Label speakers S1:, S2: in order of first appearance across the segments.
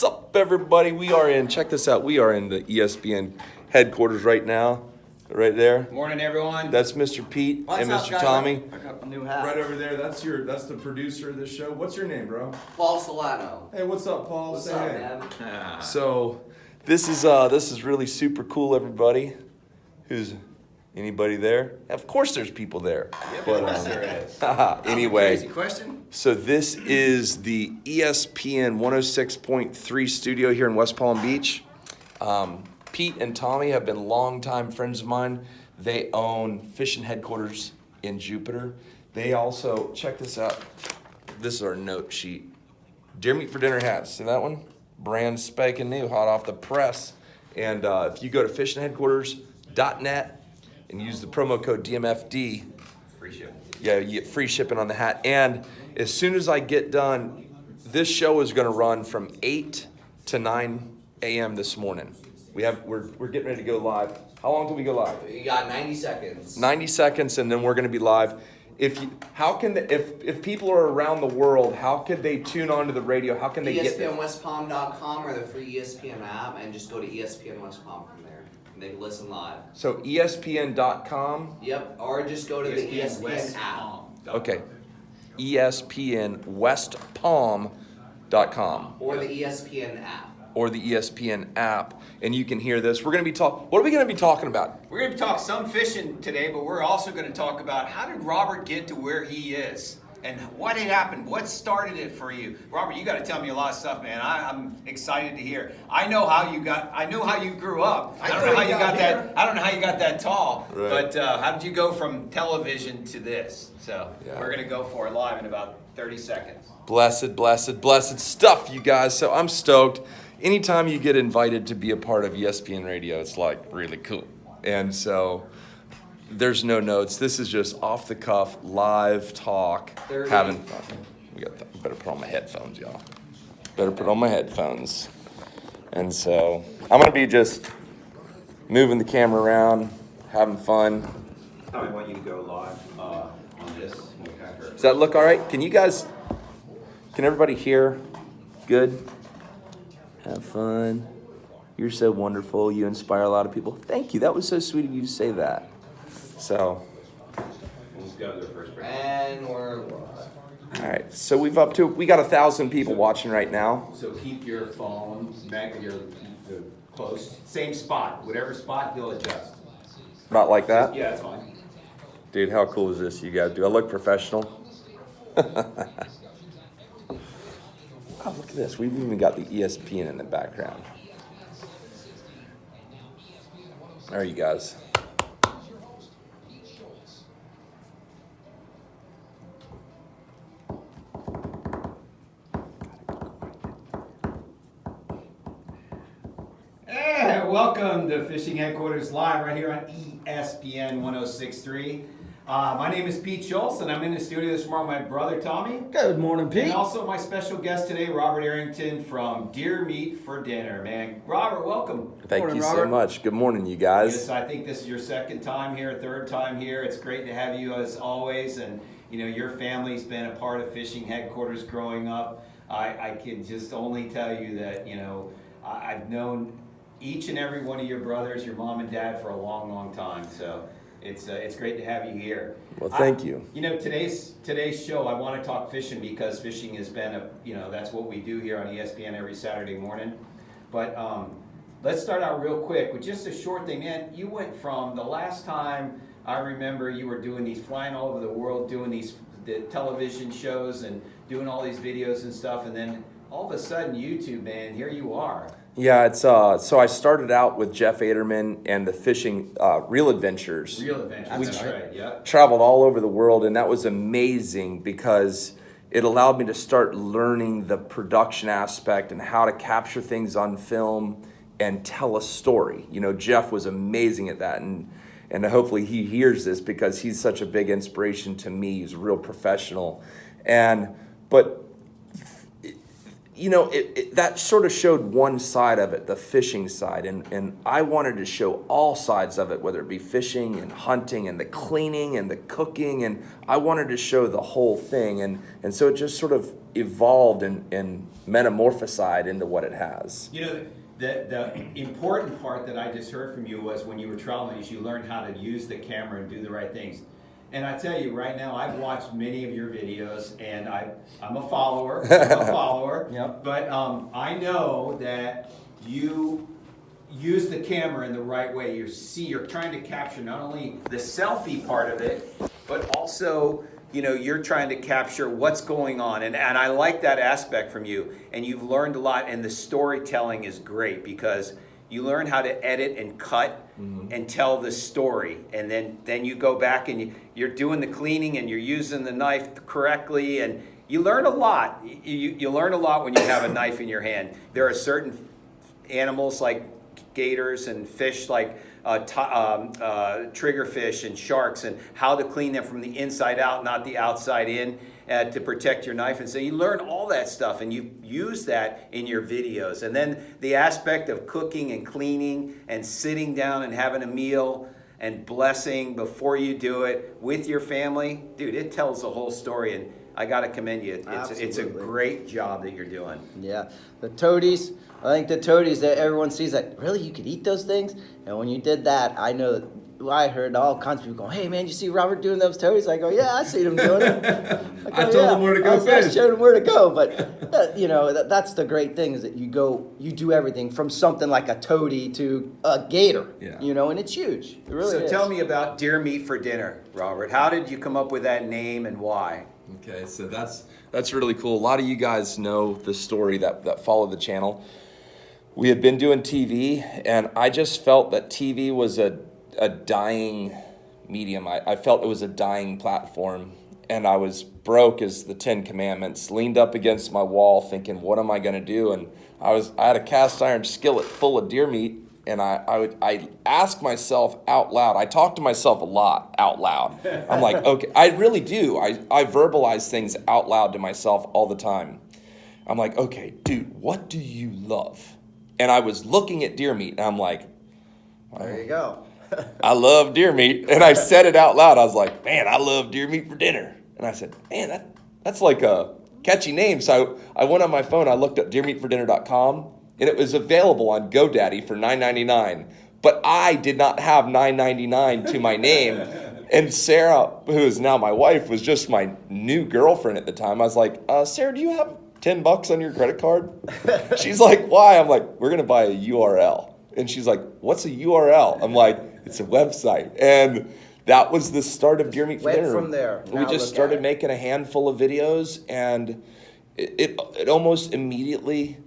S1: up, everybody? Check this out. We are in the ESPN headquarters right now. Right there.
S2: Morning, everyone.
S1: That's Mr. Pete and Mr.
S3: Guys?
S1: Tommy.
S3: I got a new hat.
S1: Right over there. That's the producer of this show. What's your name, bro?
S3: Paul Solano.
S1: Hey, what's up, Paul?
S3: What's
S1: Say
S3: up,
S1: hey.
S3: man?
S1: So, this is really super cool, everybody. Anybody there? Of course, there's people there.
S2: Yeah, of course there is.
S1: Anyway.
S2: Crazy question.
S1: So this is the ESPN 106.3 studio here in West Palm Beach. Pete and Tommy have been longtime friends of mine. They own fishing headquarters in Jupiter. They also, check this out. This is our note sheet. Deer Meat for Dinner hats. See that one? Brand spanking new, hot off the press. And if you go to fishingheadquarters.net and use the promo code DMFD,
S2: Free shipping.
S1: yeah, you get free shipping on the hat. And as soon as I get done, this show is going to run from 8 to 9 a.m. this morning. We're getting ready to go live. How long till we go live?
S3: You got 90 seconds.
S1: 90 seconds, and then we're going to be live. If people are around the world, how could they tune onto the radio? How can they get there?
S3: ESPNWestPalm.com or the free ESPN app, and just go to ESPN West Palm from there. And they can listen live.
S1: So ESPN.com.
S3: Yep, or just go to the ESPN
S2: West
S3: app.
S2: Palm.
S1: Okay. ESPNWestPalm.com.
S3: Or the ESPN app.
S1: Or the ESPN app, and you can hear this. What are we going to be talking about?
S2: We're going to talk some fishing today, but we're also going to talk about how did Robert get to where he is and what had happened? What started it for you? Robert, you got to tell me a lot of stuff, man. I'm excited to hear. I know how you grew up. I don't know how you got that tall,
S1: right.
S2: But how did you go from television to this? So
S1: Yeah.
S2: we're going to go for it live in about 30 seconds.
S1: Blessed stuff, you guys. So I'm stoked. Anytime you get invited to be a part of ESPN Radio, it's like really cool. And so there's no notes. This is just off the cuff, live talk, having fun. Better put on my headphones, y'all. Better put on my headphones. And so I'm going to be just moving the camera around, having fun.
S2: I want you to go live on this.
S1: Does that look all right? Can everybody hear? Good? Have fun. You're so wonderful. You inspire a lot of people. Thank you. That was so sweet of you to say that. So.
S2: Let's go to the first break.
S3: And we're live.
S1: All right. So we got 1,000 people watching right now.
S2: So keep your phone close. Same spot. Whatever spot, you'll adjust.
S1: About like that?
S2: Yeah, that's fine.
S1: Dude, how cool is this, you guys? Do I look professional? Oh, look at this. We've even got the ESPN in the background. There you guys.
S2: Hey, welcome to Fishing Headquarters Live right here on ESPN 106.3. My name is Pete Schultz, and I'm in the studio this morning with my brother Tommy.
S4: Good morning, Pete.
S2: And also my special guest today, Robert Arrington from Deer Meat for Dinner. Man, Robert, welcome.
S1: Thank you so much. Good morning, you guys.
S2: Yes, I think this is your second time here, third time here. It's great to have you as always, and your family's been a part of Fishing Headquarters growing up. I can just only tell you that I've known each and every one of your brothers, your mom and dad, for a long, long time. So it's great to have you here.
S1: Well, thank you.
S2: Today's show, I want to talk fishing because fishing has been that's what we do here on ESPN every Saturday morning. But let's start out real quick with just a short thing. Man, you went from the last time I remember you were doing these, flying all over the world, doing the television shows and doing all these videos and stuff, and then all of a sudden YouTube, man, here you are.
S1: Yeah, it's so I started out with Jeff Aderman and the fishing Real Adventures.
S2: Real Adventures, that's right, yeah.
S1: Traveled all over the world, and that was amazing because it allowed me to start learning the production aspect and how to capture things on film and tell a story. Jeff was amazing at that, and hopefully he hears this because he's such a big inspiration to me. He's a real professional, but that sort of showed one side of it, the fishing side, and I wanted to show all sides of it, whether it be fishing and hunting and the cleaning and the cooking, and I wanted to show the whole thing, and so it just sort of evolved and metamorphosized into what it has.
S2: You know, the important part that I just heard from you was when you were traveling is you learned how to use the camera and do the right things. And I tell you right now, I've watched many of your videos, and I'm a follower.
S1: Yep.
S2: But I know that you use the camera in the right way. You're trying to capture not only the selfie part of it, but also, you know, you're trying to capture what's going on. And I like that aspect from you. And you've learned a lot, and the storytelling is great because you learn how to edit and cut and tell the story. And then you go back and you're doing the cleaning and you're using the knife correctly. And you learn a lot. You learn a lot when you have a knife in your hand. There are certain animals like gators and fish like triggerfish and sharks, and how to clean them from the inside out, not the outside in, to protect your knife. And so you learn all that stuff, and you use that in your videos. And then the aspect of cooking and cleaning and sitting down and having a meal and blessing before you do it with your family, dude, it tells the whole story. And I got to commend you. It's a great job that you're doing.
S4: Yeah, the toadies. I think the toadies that everyone sees, like, really, you could eat those things? And when you did that, I know that I heard all kinds of people going, "Hey, man, you see Robert doing those toadies?" I go, "Yeah, I see him doing it."
S1: I told him where to go
S4: I showed him where to go. But you know, that's the great thing is that you do everything from something like a toady to a gator.
S1: Yeah.
S4: You know, and it's huge. It really
S2: So
S4: is.
S2: tell me about Deer Meat for Dinner, Robert. How did you come up with that name and why?
S1: Okay, so that's really cool. A lot of you guys know the story that follow the channel. We had been doing TV, and I just felt that TV was a dying medium. I felt it was a dying platform, and I was broke as the 10 Commandments, leaned up against my wall thinking, what am I going to do? And I had a cast iron skillet full of deer meat, and I asked myself out loud. I talk to myself a lot out loud. I'm like, okay, I really do. I verbalize things out loud to myself all the time. I'm like, okay, dude, what do you love? And I was looking at deer meat, and I'm like,
S4: There you go.
S1: I love deer meat. And I said it out loud. I was like, man, I love deer meat for dinner. And I said, man, that's like a catchy name. So I went on my phone, I looked up deermeatfordinner.com, and it was available on GoDaddy for $9.99. But I did not have $9.99 to my name. And Sarah, who is now my wife, was just my new girlfriend at the time. I was like, Sarah, do you have $10 on your credit card? She's like, why? I'm like, we're going to buy a URL. And she's like, what's a URL? I'm like, it's a website. And that was the start of Deer Meat for
S4: Went
S1: Dinner.
S4: from there.
S1: We
S4: Now
S1: just
S4: look
S1: started
S4: at it.
S1: making a handful of videos, and it almost immediately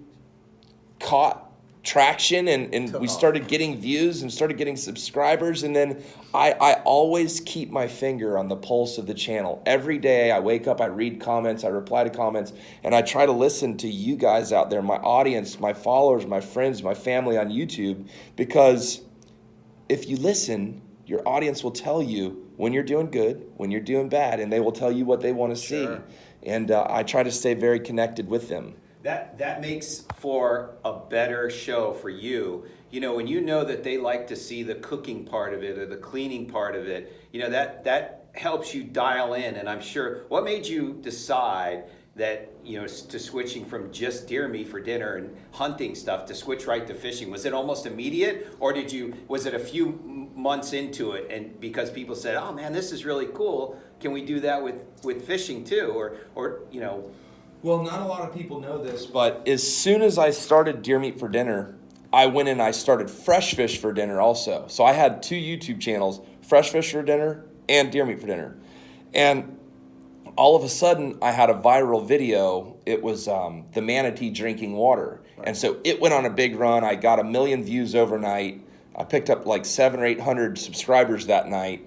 S1: caught traction, and we started getting views and started getting subscribers. And then I always keep my finger on the pulse of the channel. Every day I wake up, I read comments, I reply to comments, and I try to listen to you guys out there, my audience, my followers, my friends, my family on YouTube, because if you listen, your audience will tell you when you're doing good, when you're doing bad, and they will tell you what they want to see. And I try to stay very connected with them.
S2: That makes for a better show for you. You know, when you know that they like to see the cooking part of it or the cleaning part of it, you know, that helps you dial in. And I'm sure, what made you decide that, you know, to switching from just deer meat for dinner and hunting stuff to switch right to fishing? Was it almost immediate, or was it a few months into it, and because people said, oh man, this is really cool, can we do that with fishing too? Or you know.
S1: Well, not a lot of people know this, but as soon as I started Deer Meat for Dinner, I went and I started Fresh Fish for Dinner also. So I had 2 YouTube channels, Fresh Fish for Dinner and Deer Meat for Dinner. And all of a sudden, I had a viral video. It was the manatee drinking water. Right. And so it went on a big run. I got 1 million views overnight. I picked up like 700 or 800 subscribers that night.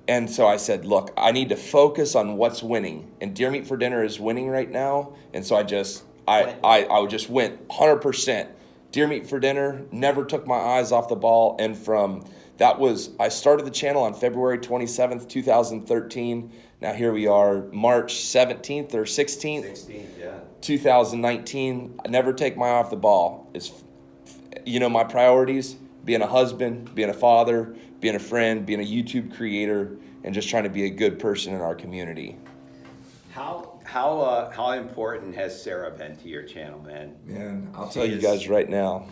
S1: And so I said, look, I need to focus on what's winning. And Deer Meat for Dinner is winning right now. And so I just went 100%. Deer Meat for Dinner, never took my eyes off the ball. And I started the channel on February 27th, 2013. Now here we are, March 17th or 16th, 2019. I never take my eye off the ball. It's, you know, my priorities, being a husband, being a father, being a friend, being a YouTube creator, and just trying to be a good person in our community.
S2: How how important has Sarah been to your channel, man?
S1: Man, I'll tell you guys right now,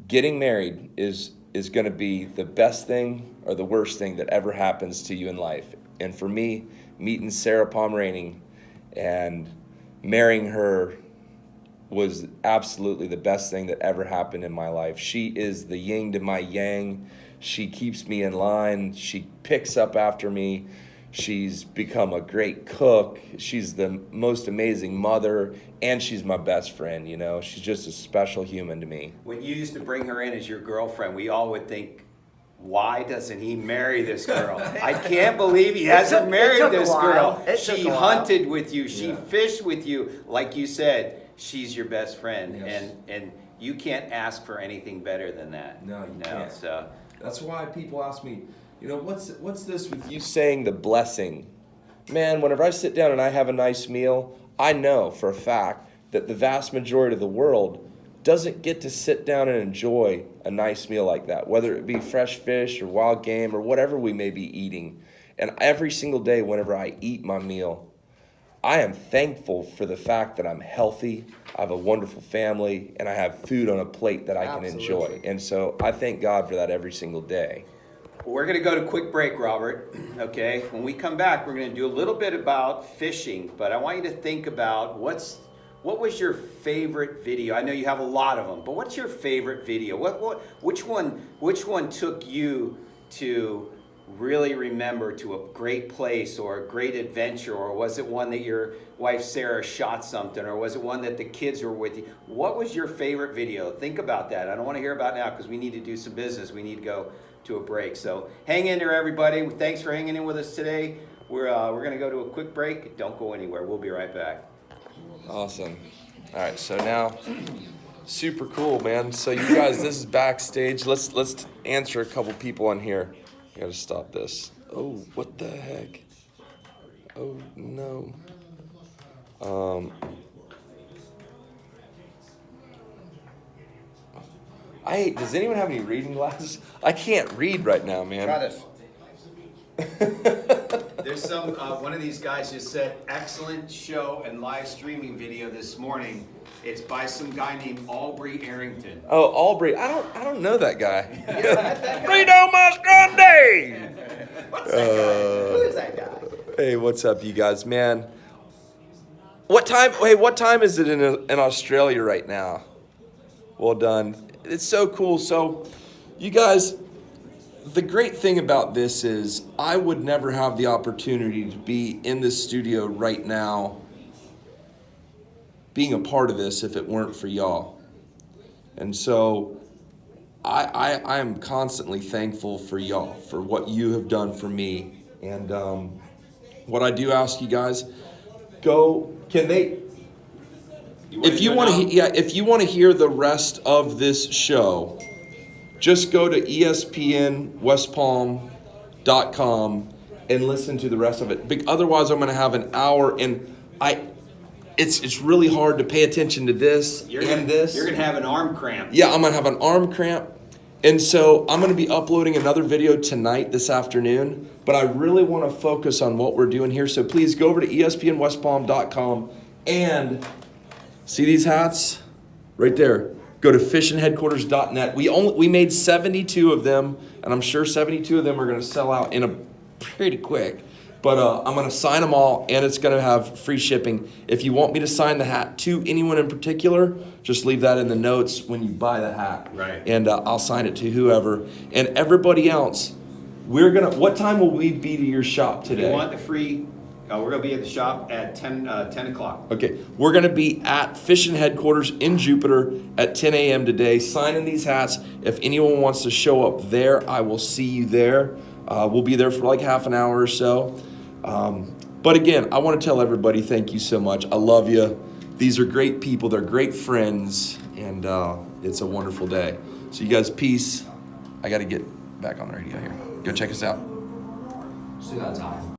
S1: getting married is going to be the best thing or the worst thing that ever happens to you in life. And for me, meeting Sarah Pomeranian and marrying her was absolutely the best thing that ever happened in my life. She is the yin to my yang. She keeps me in line. She picks up after me. She's become a great cook. She's the most amazing mother, and she's my best friend, you know. She's just a special human to me.
S2: When you used to bring her in as your girlfriend, we all would think, why doesn't he marry this girl? I can't believe he hasn't married this girl. She hunted with you. She fished with you. Like you said, she's your best friend.
S1: Yes.
S2: And you can't ask for anything better than that.
S1: No, you can't.
S2: So
S1: That's why people ask me, you know, what's this with you saying the blessing? Man, whenever I sit down and I have a nice meal, I know for a fact that the vast majority of the world doesn't get to sit down and enjoy a nice meal like that, whether it be fresh fish or wild game or whatever we may be eating. And every single day, whenever I eat my meal, I am thankful for the fact that I'm healthy, I have a wonderful family, and I have food on a plate that I can enjoy. And so I thank God for that every single day.
S2: we're going to go to a quick break, Robert. Okay, when we come back, we're going to do a little bit about fishing, but I want you to think about what was your favorite video? I know you have a lot of them, but what's your favorite video? Which one took you to really remember to a great place or a great adventure? Or was it one that your wife Sarah shot something? Or was it one that the kids were with you? What was your favorite video? Think about that. I don't want to hear about it now because we need to do some business. We need to go to a break. So hang in there, everybody. Thanks for hanging in with us today. We're going to go to a quick break. Don't go anywhere. We'll be right back.
S1: Awesome. All right, so now, super cool, man. So you guys, this is backstage. Let's answer a couple people on here. I gotta stop this. Oh, what the heck? Oh no. Does anyone have any reading glasses? I can't read right now, man.
S2: Got it. There's some, one of these guys just said, excellent show and live streaming video this morning. It's by some guy named Aubrey Arrington.
S1: Oh, Aubrey. I don't know that guy. Rito Masgrande!
S2: What's that guy? Who is that guy?
S1: Hey, what's up, you guys, man? What time is it in Australia right now? Well done. It's so cool. So, you guys, the great thing about this is I would never have the opportunity to be in this studio right now being a part of this if it weren't for y'all. And so I am constantly thankful for y'all, for what you have done for me. And what I do ask you guys, if you want to hear the rest of this show, just go to espnwestpalm.com and listen to the rest of it. Otherwise, I'm going to have an hour, and it's really hard to pay attention to this this.
S2: You're going to have an arm cramp.
S1: Yeah, I'm going to have an arm cramp. And so I'm going to be uploading another video tonight, this afternoon. But I really want to focus on what we're doing here. So please go over to espnwestpalm.com and see these hats right there. Go to fishandheadquarters.net. We made 72 of them, and I'm sure 72 of them are going to sell out in a pretty quick. But I'm going to sign them all, and it's going to have free shipping. If you want me to sign the hat to anyone in particular, just leave that in the notes when you buy the hat.
S2: Right.
S1: And I'll sign it to whoever. And everybody else, what time will we be to your shop today?
S2: If you want the free, we're going to be at the shop at 10 o'clock.
S1: Okay, we're going to be at Fishing Headquarters in Jupiter at 10 a.m. today, signing these hats. If anyone wants to show up there, I will see you there. We'll be there for like half an hour or so. But again, I want to tell everybody thank you so much. I love you. These are great people. They're great friends. And it's a wonderful day. So you guys, peace. I got to get back on the radio here. Go check us out.
S3: Still got time.